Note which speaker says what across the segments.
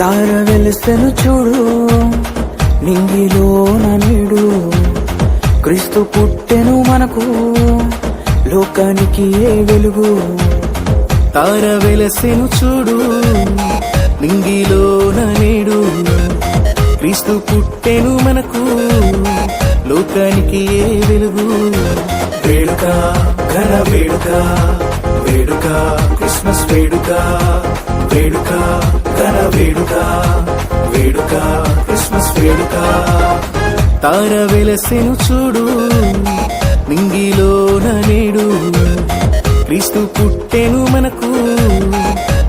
Speaker 1: తార వెలుసెను చూడు నింగిలోన నేడు క్రీస్తు పుట్టెను మనకు లోకానికి ఏ వెలుగు.
Speaker 2: తార వెలసెను చూడు నింగిలోన నేడు క్రీస్తు పుట్టెను మనకు లోకానికి ఏ వెలుగు. వేడుక ఘన వేడుక వేడుక క్రిస్మస్ వేడుక వేడుక ఘన వేడుక వేడుక క్రిస్మస్ వేడుక. తార వెలసెను చూడు నింగిలోన నేడు క్రీస్తు పుట్టెను మనకు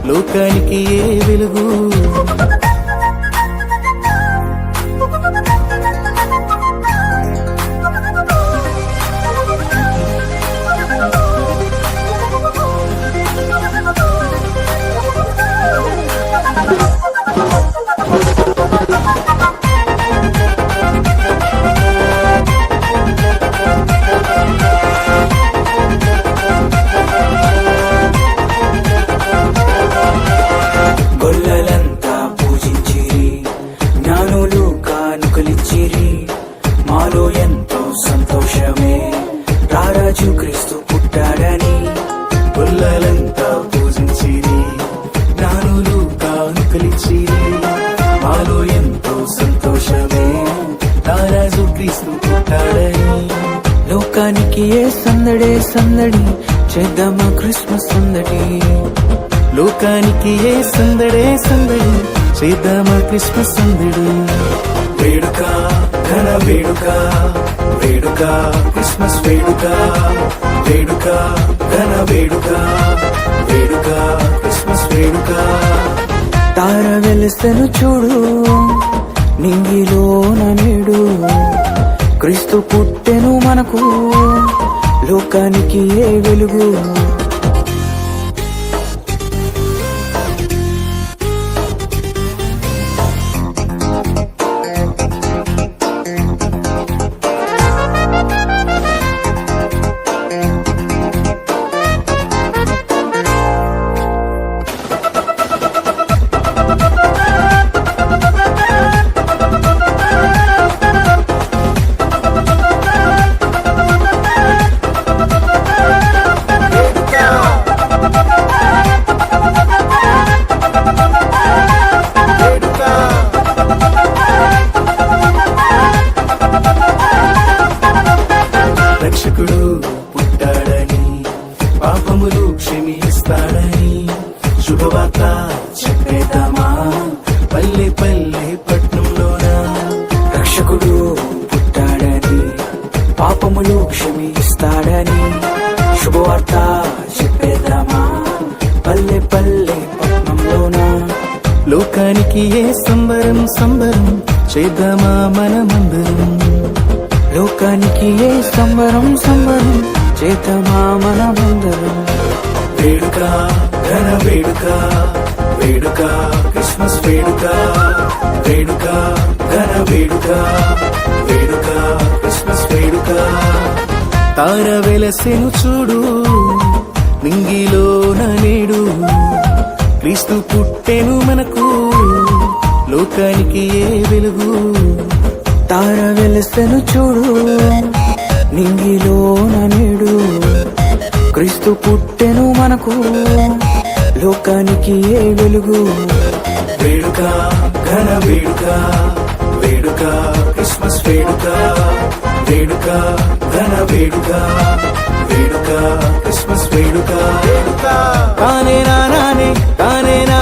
Speaker 2: లోకానికి ఏ వెలుగు.
Speaker 1: గొల్లలంతా పూజించిరి జ్ఞానులు కానుకలిచ్చిరి మాలో ఎంతో సంతోషమే రారాజు క్రీస్తు పుట్టాడని.
Speaker 2: గొల్లలంతా పూజించిరి జ్ఞానులు కానుకలిచ్చిరి మాలో ఎంతో సంతోషమే రారాజు క్రీస్తు పుట్టాడని.
Speaker 1: లోకానికి ఏ సందడే సందడి చేద్దామా క్రిస్మస్ సందడి.
Speaker 2: లోకానికి ఏ సందడే సందడి చేద్దామా క్రిస్మస్ సందడి. వేడుక ఘన వేడుక వేడుక క్రిస్మస్ వేడుక వేడుక ఘన వేడుక వేడుక క్రిస్మస్ వేడుక.
Speaker 1: తార వెలుసెను చూడు నింగిలోన నేడు క్రీస్తు పుట్టెను మనకు లోకానికి ఏ వెలుగు.
Speaker 2: రక్షకుడు పుట్టాడని పాపములు క్షమిస్తాడని శుభవార్త చెప్పేద్దామా పల్లె పల్లె పట్నంలోన.
Speaker 1: రక్షకుడు పుట్టాడని పాపములు క్షమిస్తాడని శుభవార్త చెప్పేద్దామా పల్లె పల్లె పట్నంలోన.
Speaker 2: లోకానికి ఏ సంబరం సంబరం చేద్దామా మనమందరం.
Speaker 1: లోకానికి ఏ సంబరం సంబరం చేద్దామా మనమందరం.
Speaker 2: వేడుక ఘన వేడుక వేడుక క్రిస్మస్ వేడుక వేడుక ఘన వేడుక వేడుక క్రిస్మస్ వేడుక. తార వెలసెను చూడు నింగిలోన నేడు క్రీస్తు పుట్టెను మనకు లోకానికి ఏ వెలుగు.
Speaker 1: తార వెలుసెను చూడు నింగిలోన నేడు క్రీస్తు పుట్టెను మనకు లోకానికి ఏ వెలుగు.
Speaker 2: వేడుక ఘన వేడుక వేడుక క్రిస్మస్ వేడుక వేడుక ఘన వేడుక వేడుక క్రిస్మస్ వేడుక. కానే నానే కానే నా